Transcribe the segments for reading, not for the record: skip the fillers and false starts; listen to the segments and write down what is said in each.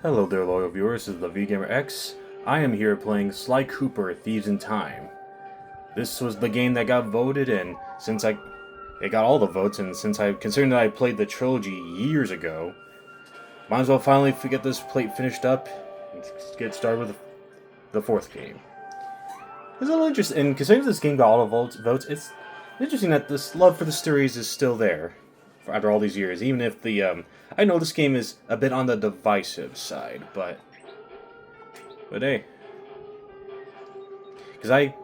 Hello there, loyal viewers. This is the VGamer X. I am here playing Sly Cooper: Thieves in Time. This was the game that got voted, and since it got all the votes, and considering that I played the trilogy years ago, might as well finally get this plate finished up and get started with the fourth game. It's a little interesting, and considering this game got all the votes, it's interesting that this love for the series is still there after all these years. Even if I know this game is a bit on the divisive side, but hey, because I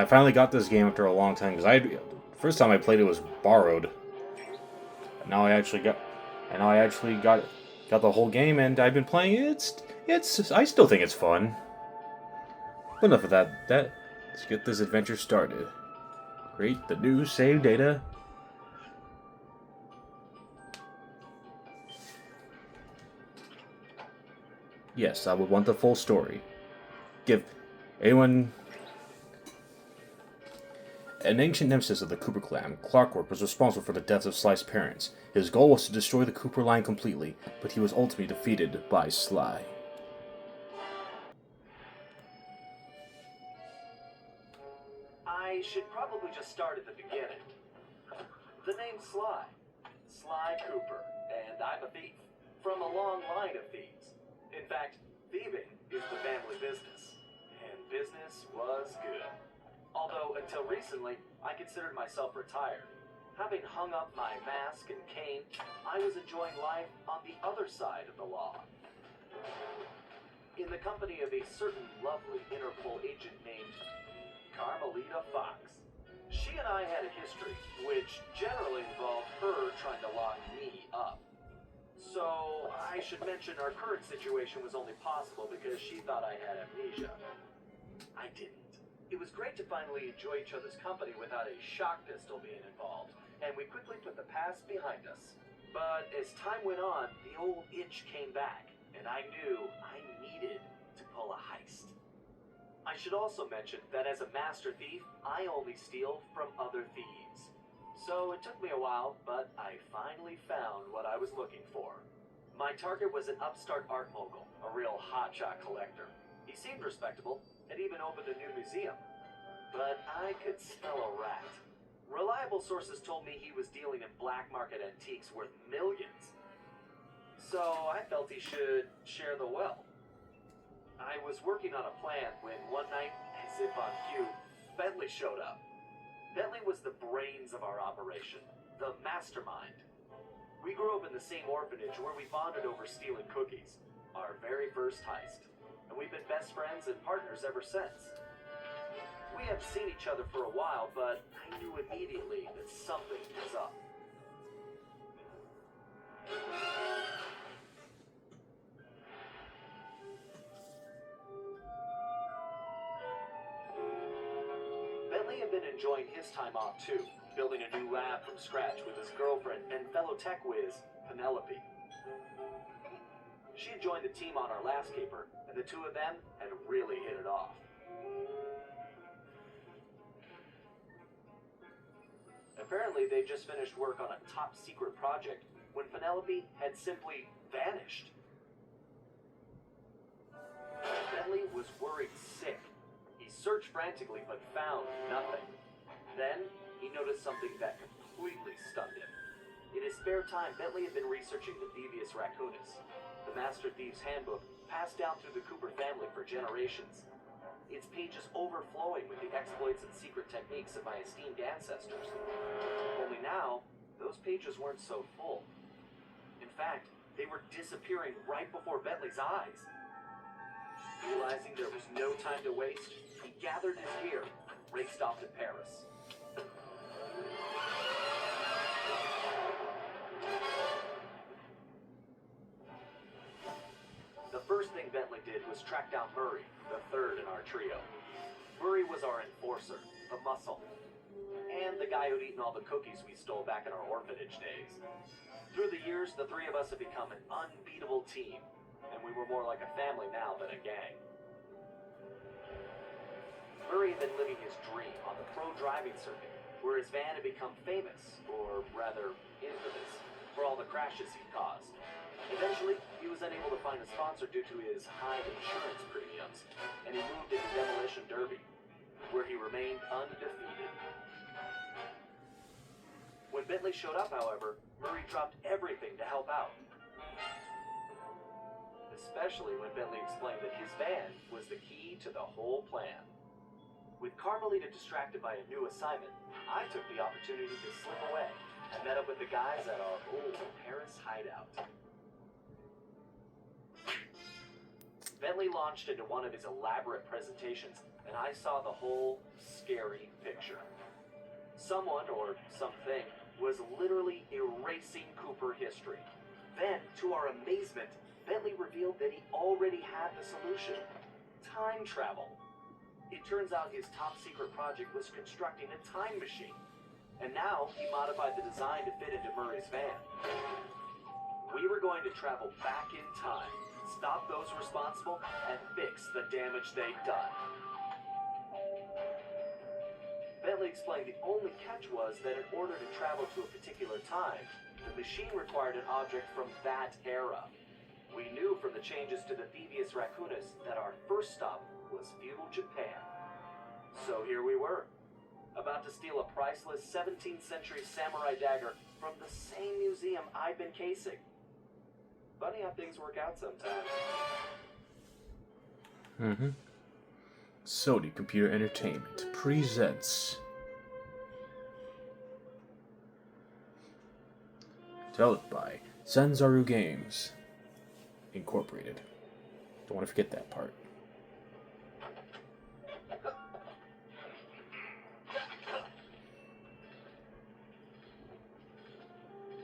finally got this game after a long time. Because I first time I played it was borrowed. And now I actually got the whole game, and I've been playing it. It's I still think it's fun. But enough of that. Let's get this adventure started. Create the new save data. Yes, I would want the full story. Give anyone. An ancient nemesis of the Cooper clan, Clockwork was responsible for the deaths of Sly's parents. His goal was to destroy the Cooper line completely, but he was ultimately defeated by Sly. I should probably just start at the beginning. The name's Sly. Sly Cooper, and I'm a thief. From a long line of thieves. In fact, thieving is the family business. And business was good. Although, until recently, I considered myself retired. Having hung up my mask and cane, I was enjoying life on the other side of the law. In the company of a certain lovely Interpol agent named Carmelita Fox. She and I had a history, which generally involved her trying to lock me up. So, I should mention our current situation was only possible because she thought I had amnesia. I didn't. It was great to finally enjoy each other's company without a shock pistol being involved, and we quickly put the past behind us. But as time went on, the old itch came back, and I knew I needed to pull a heist. I should also mention that as a master thief, I only steal from other thieves. So it took me a while, but I finally found what I was looking for. My target was an upstart art mogul, a real hotshot collector. He seemed respectable, and even opened a new museum. But I could smell a rat. Reliable sources told me he was dealing in black market antiques worth millions. So I felt he should share the wealth. I was working on a plan when one night, as if on cue, Bentley showed up. Bentley was the brains of our operation, the mastermind. We grew up in the same orphanage where we bonded over stealing cookies, our very first heist. And we've been best friends and partners ever since. We haven't seen each other for a while, but I knew immediately that something was up. Bentley had been enjoying his time off too, building a new lab from scratch with his girlfriend and fellow tech whiz, Penelope. She had joined the team on our last caper, and the two of them had really hit it off. Apparently, they just finished work on a top secret project when Penelope had simply vanished. Bentley was worried sick. He searched frantically but found nothing. Then, he noticed something that completely stunned him. In his spare time, Bentley had been researching the devious raccoonus, the Master Thief's handbook passed down through the Cooper family for generations. Its pages overflowing with the exploits and secret techniques of my esteemed ancestors. Only now, those pages weren't so full. In fact, they were disappearing right before Bentley's eyes. Realizing there was no time to waste, he gathered his gear and raced off to Paris. The first thing Bentley did was track down Murray, the third in our trio. Murray was our enforcer, the muscle, and the guy who'd eaten all the cookies we stole back in our orphanage days. Through the years, the three of us had become an unbeatable team, and we were more like a family now than a gang. Murray had been living his dream on the pro driving circuit, where his van had become famous, or rather, infamous, for all the crashes he'd caused. Eventually, he was unable to find a sponsor due to his high insurance premiums, and he moved into Demolition Derby, where he remained undefeated. When Bentley showed up, however, Murray dropped everything to help out. Especially when Bentley explained that his van was the key to the whole plan. With Carmelita distracted by a new assignment, I took the opportunity to slip away and met up with the guys at our old Paris hideout. Bentley launched into one of his elaborate presentations, and I saw the whole scary picture. Someone, or something, was literally erasing Cooper history. Then, to our amazement, Bentley revealed that he already had the solution: time travel. It turns out his top secret project was constructing a time machine, and now he modified the design to fit into Murray's van. We were going to travel back in time, stop those responsible, and fix the damage they'd done. Bentley explained the only catch was that in order to travel to a particular time, the machine required an object from that era. We knew from the changes to the Thieves Raccoonus that our first stop was feudal Japan. So here we were, about to steal a priceless 17th century samurai dagger from the same museum I'd been casing. Funny how things work out sometimes. Sony Computer Entertainment presents. Developed by Sanzaru Games Incorporated. Don't want to forget that part.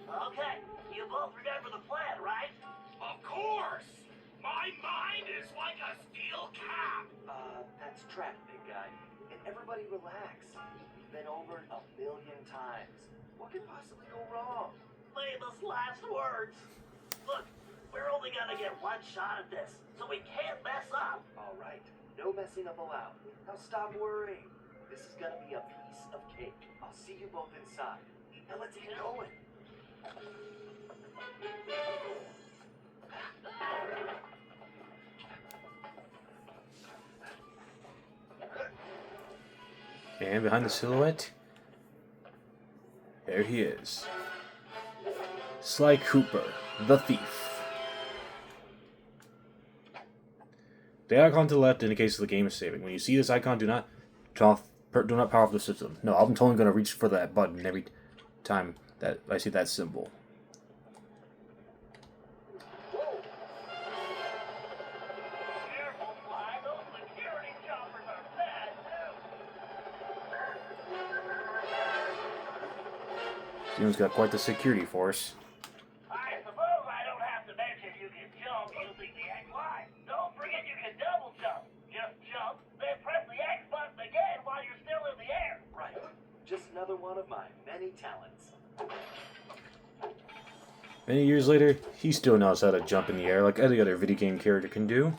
Okay, you both remember the plan, right? Of course! My mind is like a steel cap! That's trapped, big guy. And everybody relax. We've been over it 1,000,000 times. What could possibly go wrong? Famous last words. Look, we're only gonna get one shot at this, so we can't mess up. All right, no messing up allowed. Now stop worrying. This is gonna be a piece of cake. I'll see you both inside. Now let's get going. And behind the silhouette, there he is. Sly Cooper, the thief. The icon to the left indicates the game is saving. When you see this icon, do not power off the system. No, I'm totally going to reach for that button every time that I see that symbol. Careful, Sly. Those security choppers are bad news. Steven's got quite the security force. I suppose I don't have to mention you can jump using the X line. Don't forget you can double jump. Just jump, then press the X button again while you're still in the air. Right. Just another one of my many talents. Many years later, he still knows how to jump in the air like any other video game character can do.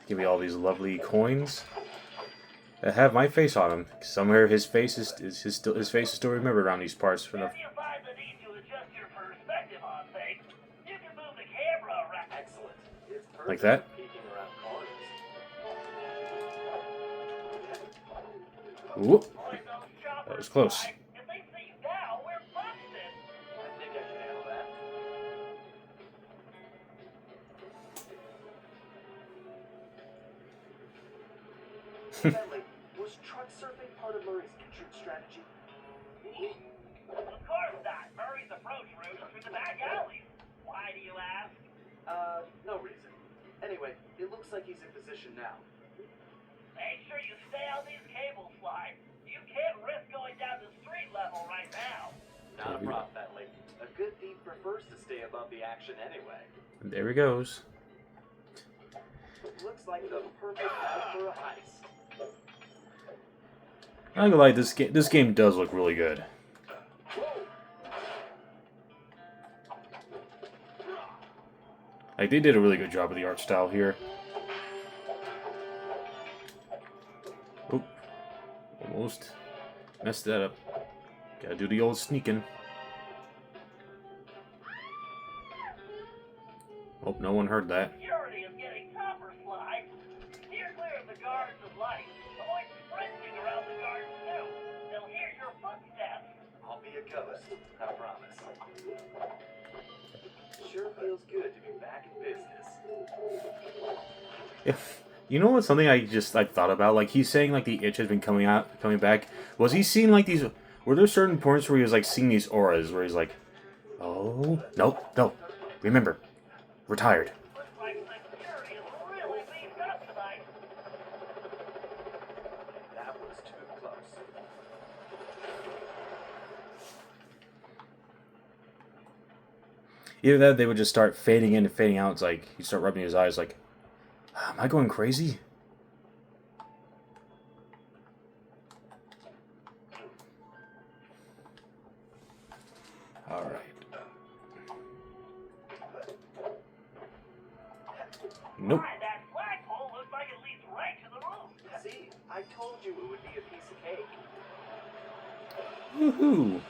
Give me all these lovely coins that have my face on them. Somewhere his face is still remembered around these parts. From the If you find the need to adjust your perspective on things, you can move the camera around. Excellent. It's perfect Like that? for peeking around corners. Whoop! Boy, those choppers That was close. fly. If they see you now, we're busted. I think I can handle that. Bentley, was truck surfing part of Murray's entrance strategy? Of course not. Murray's approach route is through the back alleys. Why do you ask? No reason. Anyway, it looks like he's in position now. Make sure you stay on these cables, Sly. You can't risk going down to street level right now. Not a problem, Bentley. A good thief prefers to stay above the action anyway. There he goes. Looks like the perfect night for a heist. I'm not gonna lie, this game does look really good. Like, they did a really good job with the art style here. Oh, almost. Messed that up. Gotta do the old sneaking. Hope no one heard that. Security is getting tougher, Sly. Steer clear of the guards and lights. Avoid sprinting around the guards, too. They'll hear your footsteps. I'll be a ghost, I promise. Sure feels good to be back in business. If you know what's something I thought about, like he's saying like the itch has been coming back. Was he seeing like these? Were there certain points where he was like seeing these auras where he's like, oh no, remember, we're tired. Looks like security is really beefed up tonight. That was too close. Either that, they would just start fading in and fading out. It's like he'd start rubbing his eyes, like, am I going crazy? All right. Nope. Why, that flagpole looks like it leads right to the roof. See, I told you it would be a piece of cake. Woohoo!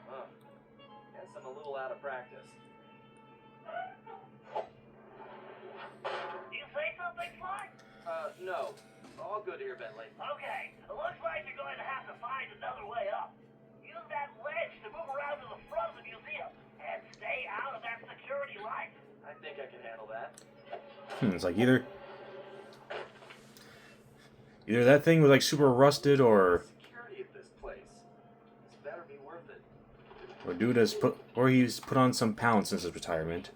Huh. Guess I'm a little out of practice. You say something, Sly? No. All good here, Bentley. Okay, it looks like you're going to have to find another way up. Use that ledge to move around to the front of the museum and stay out of that security light. I think I can handle that. It's like either that thing was like super rusted, or Security at this place. This better be worth it. he's put on some pounds since his retirement.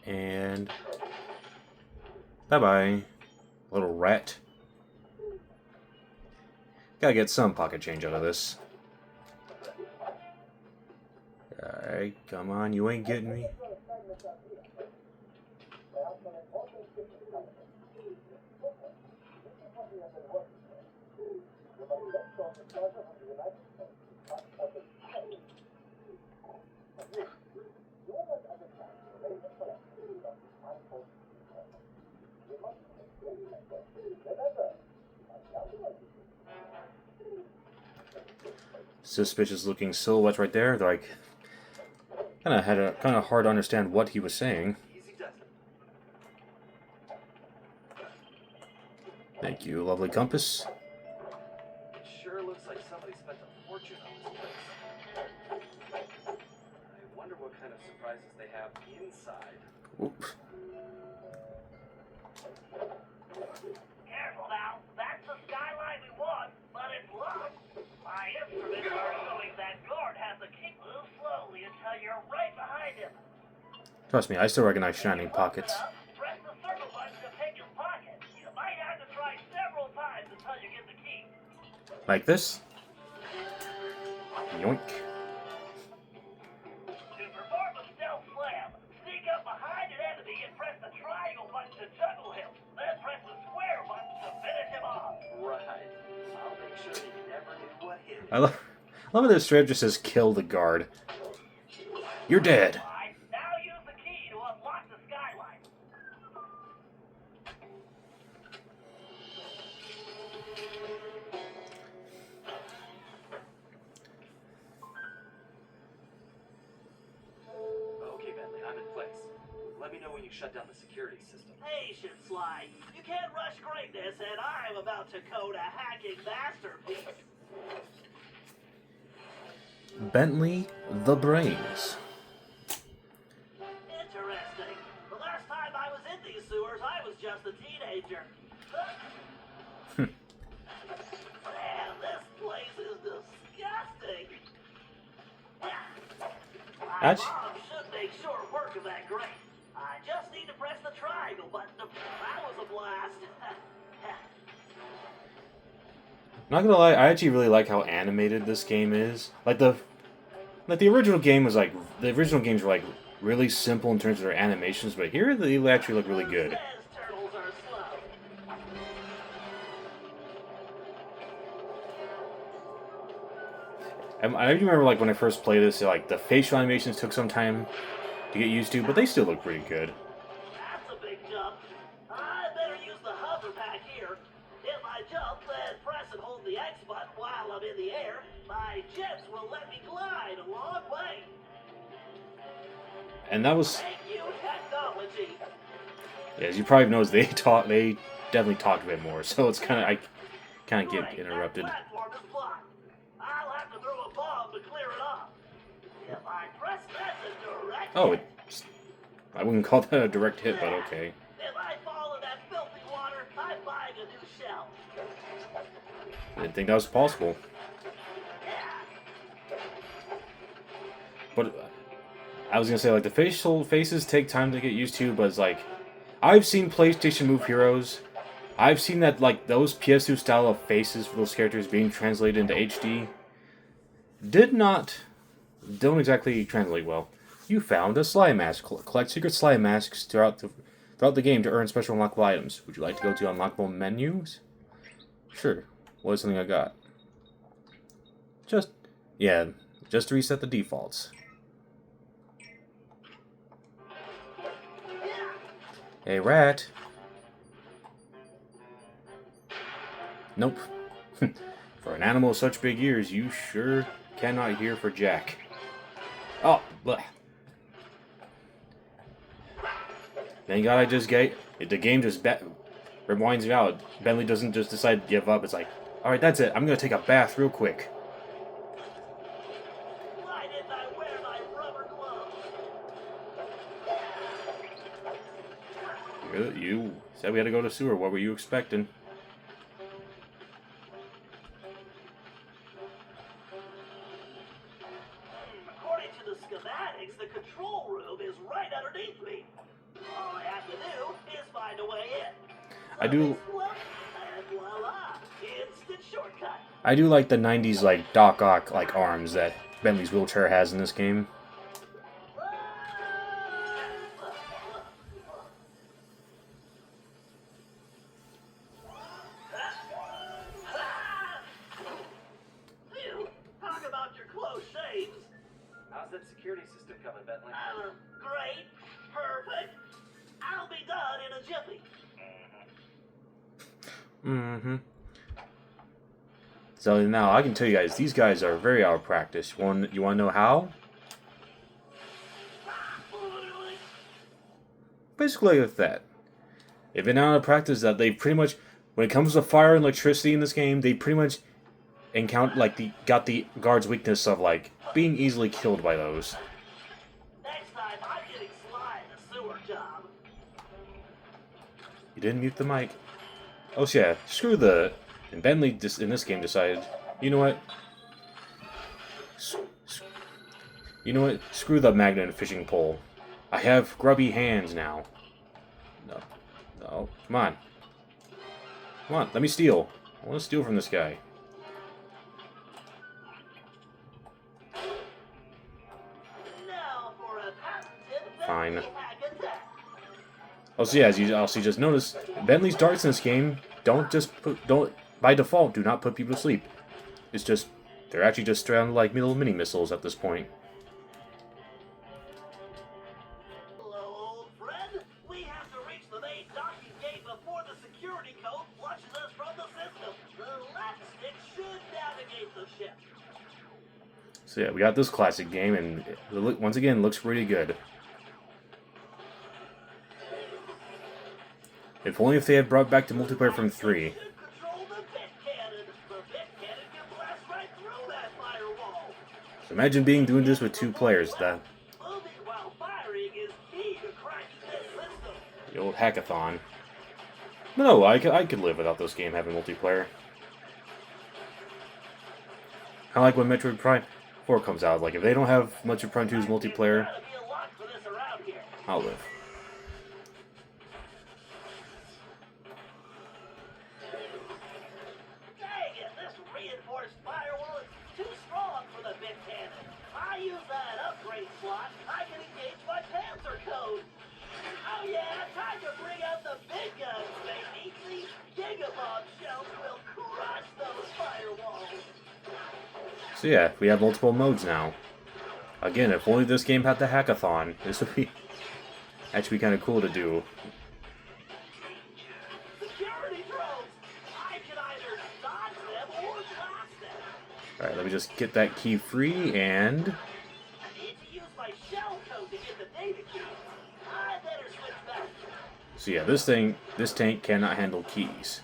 And bye-bye, little rat. Gotta get some pocket change out of this. Alright, come on, you ain't getting me. Suspicious looking silhouettes right there. They're like, kind of hard to understand what he was saying. Easy does it. Thank you, lovely compass. It sure looks like somebody spent a fortune on this place. I wonder what kind of surprises they have inside. Oop. Careful now, that's the skyline we want, but it's locked. My instruments are showing that guard has to keep move slowly until you're right behind him. Trust me, I still recognize shining pockets. Press the circle button to pick his pocket. You might have to try several times until you get the key. Like this. Yoink. To perform a stealth slam, sneak up behind an enemy and press the triangle button to juggle him. Then press the square button to finish him off. Right. I'll make sure he never knew what hit him. I love how this strip just says kill the guard. You're dead. Right, now use the key to unlock the skyline. Okay, Bentley, I'm in place. Let me know when you shut down the security system. Patience, Sly. You can't rush greatness, and I'm about to code a hacking masterpiece. Bentley the Brains. Interesting. The last time I was in these sewers, I was just a teenager. Man, this place is disgusting. My That's- mom should make short work of that grate. I just need to press the triangle button. That was a blast. Not gonna lie, I actually really like how animated this game is. Like the original game was like, the original games were like really simple in terms of their animations, but here they actually look really good. Says turtles are slow. I remember like when I first played this, like the facial animations took some time to get used to, but they still look pretty good. That's a big jump. I better use the hover pack here. If I jump, then press and hold the X button while I'm in the air, my jets will let me glide a long way. And that was, Thank you, technology. as you probably noticed, they definitely talked a bit more, so it's I kind of get Great, interrupted. that platform is blocked. I'll have to throw a bomb to clear it off. If I press that's a direct Oh, hit. I wouldn't call that a direct hit, but okay. If I fall in that filthy water, I'm buying a new shell. I didn't think that was possible. But I was gonna say, like, the faces take time to get used to, but it's like, I've seen PlayStation Move Heroes. I've seen that, like, those PS2 style of faces for those characters being translated into HD don't exactly translate well. You found a slime mask. Collect secret slime masks throughout the game to earn special unlockable items. Would you like to go to unlockable menus? Sure. What is something I got? Just to reset the defaults. Hey, rat. Nope. For an animal with such big ears, you sure cannot hear for Jack. Oh, bleh. Thank God I just the game just rewinds me out. Bentley doesn't just decide to give up. It's like, alright, that's it. I'm gonna take a bath real quick. Why didn't I wear my rubber gloves? You said we had to go to sewer. What were you expecting? According to the schematics, the control room is right underneath me. All I have to do is find a way in. I do. And voila, instant shortcut. I do like the '90s like Doc Ock like arms that Bentley's wheelchair has in this game. Phew, talk about your close shaves. How's that security system coming, Bentley? Great, perfect. I'll be done in a jiffy. Mm-hmm. So now I can tell you guys, these guys are very out of practice. You want to know how? Basically with that. They've been out of practice that they pretty much, when it comes to fire and electricity in this game, they pretty much got the guard's weakness of like being easily killed by those. Next time, I'm getting Sly the sewer job. You didn't mute the mic. Oh so yeah, screw the. And Bentley in this game decided, you know what? You know what? Screw the magnet and fishing pole. I have grubby hands now. No, no, come on, come on. Let me steal. I want to steal from this guy. Now for a patented Fine. Bentley hack attack. Oh, so yeah, as you also just noticed, Bentley's darts in this game don't by default do not put people to sleep. It's just they're actually just straight like little mini missiles at this point. Hello, old friend. We have to reach the main docking gate before the security code flushes us from the system. The left stick should navigate the ship. So yeah, we got this classic game, and once again, looks pretty good. If only if they had brought back the multiplayer from 3. Control the bit cannon. The bit cannon can blast right through that firewall. So imagine doing this with 2 players. That Moving while firing is key to cracking this system. the old hackathon. But no, I could live without this game having multiplayer. Kind of like when Metroid Prime 4 comes out. Like if they don't have Metroid Prime 2's multiplayer, Gotta be a lot for this around here. I'll live. Dang it, this reinforced firewall is too strong for the bit cannon. I use that upgrade slot, I can engage my Panzer code. Oh yeah, time to bring out the big guns, baby. These Gigabomb shells will crush those firewalls. So yeah, we have multiple modes now. Again, if only this game had the hackathon, this would be actually kind of cool to do. Security drones! I can either dodge them or blast them. Alright, let me just get that key free, and... I need to use my shell code to get the data key. I better switch back. So yeah, this tank cannot handle keys.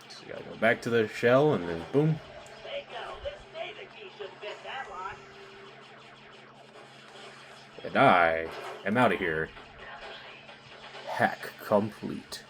So you gotta go back to the shell, and then boom. Bingo! This data key should fit that lock. And I am out of here. Hack complete.